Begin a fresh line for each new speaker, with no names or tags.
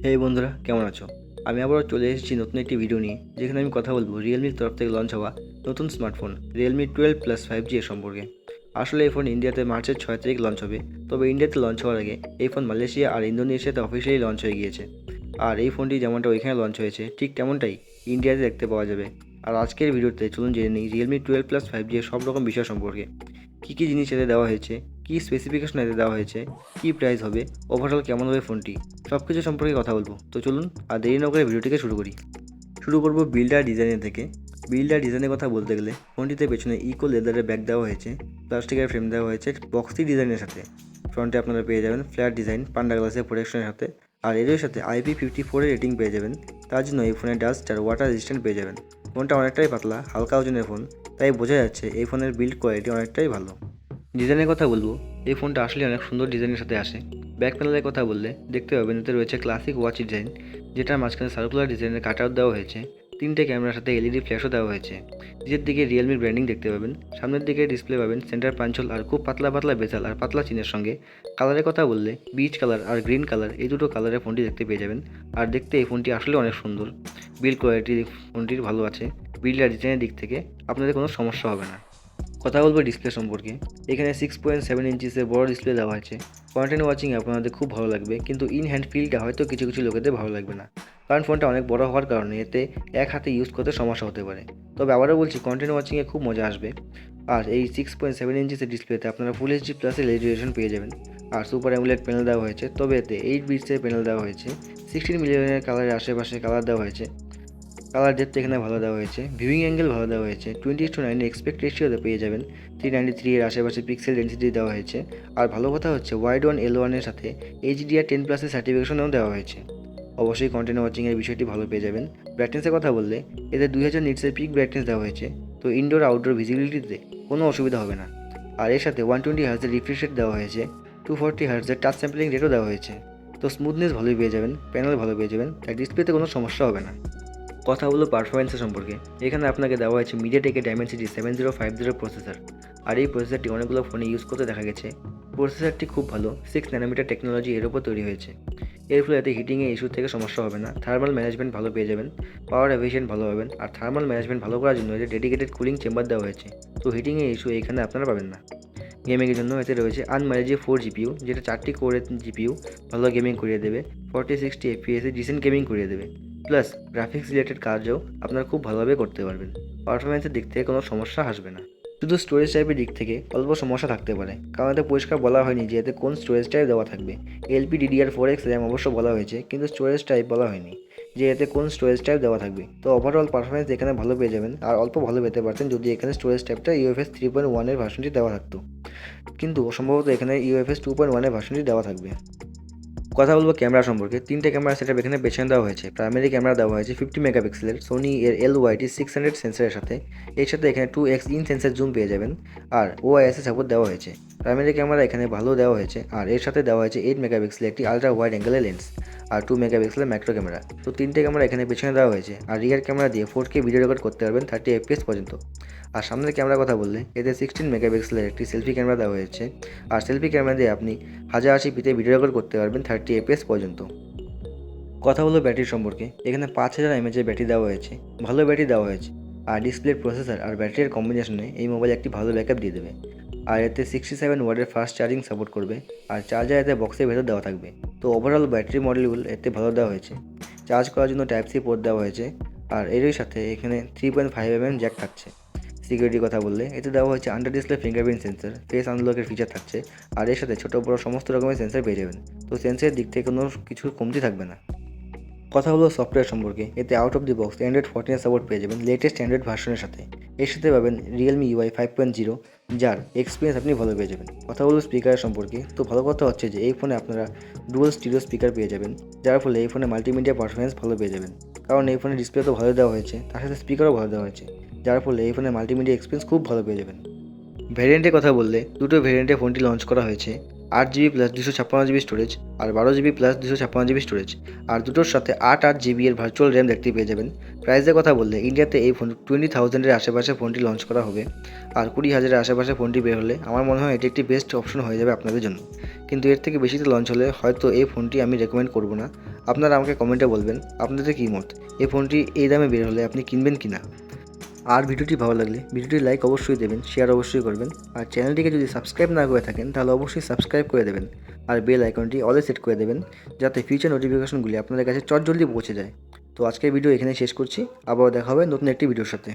এই বন্ধুরা, কেমন আছো? আমি আবারও চলে এসেছি নতুন একটি ভিডিও নিয়ে, যেখানে আমি কথা বলবো রিয়েলমির তরফ থেকে লঞ্চ হওয়া নতুন স্মার্টফোন রিয়েলমি 12 প্লাস 5G এর সম্পর্কে। আসলে এই ফোন ইন্ডিয়াতে মার্চের 6 তারিখ লঞ্চ হবে, তবে ইন্ডিয়াতে লঞ্চ হওয়ার আগে এই ফোন মালয়েশিয়া আর ইন্দোনেশিয়াতে অফিসিয়ালি লঞ্চ হয়ে গিয়েছে। আর এই ফোনটি যেমনটা ওইখানে লঞ্চ হয়েছে ঠিক তেমনটাই ইন্ডিয়াতে দেখতে পাওয়া যাবে। আর আজকের ভিডিওতে চলুন জেনে নিই রিয়েলমি 12 প্লাস 5G এর সব রকম বিষয় সম্পর্কে। কী কী জিনিস এতে দেওয়া হয়েছে, কী স্পেসিফিকেশন এতে দেওয়া হয়েছে, কী প্রাইস হবে, ওভারঅল কেমন হবে ফোনটি, সব কিছু সম্পর্কে কথা বলবো। তো চলুন আর দেরি না করে ভিডিওটিকে শুরু করি। শুরু করব বিল্ডার ডিজাইনের থেকে। বিল্ডার ডিজাইনের কথা বলতে গেলে ফোনটিতে পেছনে ইকো লেদারের ব্যাগ দেওয়া হয়েছে, প্লাস্টিকের ফ্রেম দেওয়া হয়েছে বক্সি ডিজাইনের সাথে। ফ্রন্টে আপনারা পেয়ে যাবেন ফ্ল্যাট ডিজাইন পান্ডা গ্লাসের প্রোটেকশনের সাথে, আর এর সাথে IP54 এর রেটিং পেয়ে যাবেন। তার জন্য এই ফোনে ডাস্ট আর ওয়াটার রেজিস্ট্যান্ট পেয়ে যাবেন। ফোনটা অনেকটাই পাতলা, হালকা ওজনের ফোন, তাই বোঝা যাচ্ছে এই ফোনের বিল্ড কোয়ালিটি অনেকটাই ভালো। ডিজাইনের কথা বলবো, এই ফোনটা আসলে অনেক সুন্দর ডিজাইনের সাথে আসে। ব্যাক প্যানেলের কথা বললে দেখতে পাবেন এতে রয়েছে ক্লাসিক ওয়াচ ডিজাইন, যেটার মাঝখানে সার্কুলার ডিজাইনের কাট আউট দেওয়া হয়েছে। তিনটে ক্যামেরার সাথে LED ফ্ল্যাশও দেওয়া হয়েছে। নিচের দিকে রিয়েলমির ব্র্যান্ডিং দেখতে পাবেন, সামনের দিকে ডিসপ্লে পাবেন সেন্টার পাঞ্চল আর খুব পাতলা পাতলা বেসাল আর পাতলা চিনের সঙ্গে। কালারের কথা বললে বিচ কালার আর গ্রিন কালার, এই দুটো কালারের ফোনটি দেখতে পেয়ে যাবেন। আর দেখতে এই ফোনটি আসলে অনেক সুন্দর। বিল্ড কোয়ালিটি ফোনটির ভালো আছে। বিল্ড আর ডিজাইনের দিক থেকে আপনাদের কোনো সমস্যা হবে না। কথা বলবো ডিসপ্লে সম্পর্কে। এখানে 6.7 ইঞ্চিসের বড় ডিসপ্লে দেওয়া আছে। কন্টেন্ট ওয়াচিং আপনাদের খুব ভালো লাগবে, কিন্তু ইন হ্যান্ড ফিলটা হয়তো কিছু কিছু লোকেদের ভালো লাগবে না, কারণ ফোনটা অনেক বড় হওয়ার কারণে এতে এক হাতে ইউজ করতে সমস্যা হতে পারে। তবে আবারও বলছি, কন্টেন্ট ওয়াচিংয়ে খুব মজা আসবে। আর এই 6.7 ইঞ্চিসের ডিসপ্লেতে আপনারা ফুল এইচডি প্লাসের রেজুলেশন পেয়ে যাবেন। আর সুপার অ্যামোলেড প্যানেল দেওয়া হয়েছে, তবে এতে 8 বিটসের প্যানেল দেওয়া হয়েছে। 16 মিলিয়নের কালারের আশেপাশে কালার দেওয়া হয়েছে। কালার ডেপথ এখানে ভালো দেওয়া হয়েছে, ভিউইং অ্যাঙ্গেল ভালো দেওয়া হয়েছে। 20:9 এক্সপেক্ট রেশিওতে পেয়ে যাবেন। 393 এর আশেপাশে পিক্সেল ডেন্সিটি দেওয়া হয়েছে। আর ভালো কথা হচ্ছে ওয়াইড ওয়ান L1 এর সাথে HDR10+ এর সার্টিফিকেশনও দেওয়া হয়েছে। অবশ্যই কন্টেন্ট ওয়াচিংয়ের বিষয়টি ভালো পেয়ে যাবেন। ব্রাইটনেসের কথা বললে এতে 2000 নিটসের পিক ব্রাইটনেস দেওয়া হয়েছে, তো ইনডোর আউটডোর ভিজিবিলিটিতে কোনো অসুবিধা হবে না। আর এর সাথে 120 হার্জের রিফ্রেশ রেট দেওয়া হয়েছে, 240 হার্জের টাচ স্যাম্পলিং রেটও দেওয়া হয়েছে। তো স্মুথনেস ভালোই পেয়ে যাবেন, প্যানেল ভালো পেয়ে যাবেন, তাই ডিসপ্লেতে কোনো সমস্যা হবে না। কথা হলো পারফরমেন্সের সম্পর্কে। এখানে আপনাকে দেওয়া হয়েছে মিডিয়াটেকের ডাইমেনসিটি 7050 প্রসেসর। আর এই প্রসেসরটি অনেকগুলো ফোনে ইউজ করতে দেখা গেছে। প্রসেসরটি খুব ভালো, 6 ন্যানোমিটার টেকনোলজি এর উপর তৈরি হয়েছে। এর ফলে এতে হিটিংয়ে ইস্যু থেকে সমস্যা হবে না। থার্মাল ম্যানেজমেন্ট ভালো পেয়ে যাবেন, পাওয়ার এফিশিয়েন্ট ভালো পাবেন। আর থার্মাল ম্যানেজমেন্ট ভালো করার জন্য এতে ডেডিকেটেড কুলিং চেম্বার দেওয়া হয়েছে, তো হিটিংয়ে ইস্যু এখানে আপনারা পাবেন না। গেমিংয়ের জন্য এতে রয়েছে আনম্যানেজে 4 GPU, যেটা 4টি কোরের GPU ভালো গেমিং করিয়ে দেবে। 40-60 FPS ডিসেন্ট গেমিং করিয়ে দেবে। প্লাস গ্রাফিক্স রিলেটেড কাজও আপনারা খুব ভালোভাবে করতে পারবেন। পারফরমেন্সের দিক থেকে কোনো সমস্যা আসবে না। শুধু স্টোরেজ টাইপের দিক থেকে অল্প সমস্যা থাকতে পারে, কারণ এতে পরিষ্কার বলা হয়নি যে এতে কোন স্টোরেজ টাইপ দেওয়া থাকবে। LPDDR4X র্যাম অবশ্য বলা হয়েছে, কিন্তু স্টোরেজ টাইপ বলা হয়নি যে এতে কোন স্টোরেজ টাইপ দেওয়া থাকবে। তো ওভারঅল পারফরমেন্স এখানে ভালো পেয়ে যাবেন, আর অল্প ভালো পেতে পারতেন যদি এখানে স্টোরেজ টাইপটা UFS 3.1 এর ভার্সনটি দেওয়া থাকতো, কিন্তু সম্ভবত এখানে UFS 2.1 এর ভার্সনটি দেওয়া থাকবে। কথা বলবো ক্যামেরা সম্পর্কে। তিনটে ক্যামেরা সেটআপ এখানে পেছনে দেওয়া হয়েছে। প্রাইমারি ক্যামেরা দেওয়া হয়েছে 50 মেগাপিক্সেলের সোনি এর LYT600 সেন্সরের সাথে। এর সাথে এখানে 2x ইন সেন্সর জুম পেয়ে যাবেন, আর OIS সাপোর্ট দেওয়া হয়েছে। প্রাইমারি ক্যামেরা এখানে ভালো দেওয়া হয়েছে, আর এর সাথে দেওয়া হয়েছে 8 মেগাপিক্সেলের একটি আলট্রা ওয়াইড অ্যাঙ্গেলের লেন্স আর 2 মেগাপিক্সেলের ম্যাক্রো ক্যামেরা। তো তিনটে ক্যামেরা এখানে পেছনে দেওয়া হয়েছে। আর রিয়ার ক্যামেরা দিয়ে 4K ভিডিও রেকর্ড করতে পারবেন 30 FPS পর্যন্ত। আর সামনের ক্যামেরার কথা বললে এতে 16 মেগাপিক্সেলের একটি সেলফি ক্যামেরা দেওয়া হয়েছে। আর সেলফি ক্যামেরা দিয়ে আপনি 1080p ভিডিও রেকর্ড করতে পারবেন 30 FPS পর্যন্ত। কথা হলো ব্যাটারি সম্পর্কে। এখানে 5000 mAh এর ব্যাটারি দেওয়া হয়েছে, ভালো ব্যাটারি দেওয়া হয়েছে। আর ডিসপ্লের প্রসেসর আর ব্যাটারির কম্বিনেশনে এই মোবাইল একটি ভালো ব্যাকআপ দিয়ে দেবে। আর এতে 67 ওয়াটের ফাস্ট চার্জিং সাপোর্ট করবে, আর চার্জার এতে বক্সের ভেতর দেওয়া থাকবে। তো ওভারঅল ব্যাটারি মডেলগুলো এতে ভালো দেওয়া হয়েছে। চার্জ করার জন্য Type-C পোর্ট দেওয়া হয়েছে, আর এরই সাথে এখানে 3.5mm জ্যাক থাকছে। সিকিউরিটির কথা বললে এতে দেওয়া হয়েছে under display fingerprint sensor, face আনলকের ফিচার থাকছে। আর এর সাথে ছোটো বড়ো সমস্ত রকমের সেন্সর পেয়ে যাবেন, তো সেন্সরের দিক থেকে কোনো কিছু কমতি থাকবে না। কথা হলো সফটওয়্যার সম্পর্কে। এতে out of the box Android 14 support পেয়ে যাবেন লেটেস্ট অ্যান্ড্রয়েড ভার্সনের সাথে। এর সাথে পাবেন রিয়েলমি UI 5.0, যার এক্সপিরিয়েন্স আপনি ভালো পেয়ে যাবেন। কথা হলো স্পিকারের সম্পর্কে। তো ভালো কথা হচ্ছে যে এই ফোনে আপনারা ডুয়াল স্টিরিও স্পিকার পেয়ে যাবেন, যার ফলে এই ফোনে মাল্টিমিডিয়া পারফরমেন্স ভালো পেয়ে যাবেন। কারণ এই ফোনের ডিসপ্লে তো ভালো দেওয়া হয়েছে, তার সাথে স্পিকারও ভালো দেওয়া হয়েছে, যার ফলে এই ফোনে মাল্টিমিডিয়া এক্সপিরিয়েন্স খুব ভালো পেয়ে যাবেন। ভ্যারিয়েন্টের কথা বললে দুটো ভ্যারিয়েন্টে ফোনটি লঞ্চ করা হয়েছে। 8 GB প্লাস 256 GB স্টোরেজ আর 12 GB প্লাস 256 GB স্টোরেজ, আর দুটোর সাথে 8 GB এর ভার্চুয়াল র্যাম দেখতে পেয়ে যাবেন। প্রাইসের কথা বললে ইন্ডিয়াতে এই ফোন 20,000-এর আশেপাশে ফোনটি লঞ্চ করা হবে, আর 20,000-এর আশেপাশে ফোনটি বের হলে আমার মনে হয় এটি একটি বেস্ট অপশন হয়ে যাবে আপনাদের জন্য। কিন্তু এর থেকে বেশিতে লঞ্চ হলে হয়তো এই ফোনটি আমি রেকমেন্ড করব না। আপনারা আমাকে কমেন্টে বলবেন আপনাদের কী মত, এই ফোনটি এই দামে বের হলে আপনি কিনবেন কি না। আর ভিডিওটি ভালো লাগলে ভিডিওটি লাইক অবশ্যই দেবেন, শেয়ার অবশ্যই করবেন, আর চ্যানেলটিকে যদি সাবস্ক্রাইব না করে থাকেন তাহলে অবশ্যই সাবস্ক্রাইব করে দেবেন, আর বেল আইকনটি অলে সেট করে দেবেন যাতে ফিউচার নোটিফিকেশনগুলি আপনাদের কাছে চটজলদি পৌঁছে যায়। তো আজকের ভিডিও এখানে শেষ করছি, আবারও দেখা হবে নতুন একটি ভিডিওর সাথে।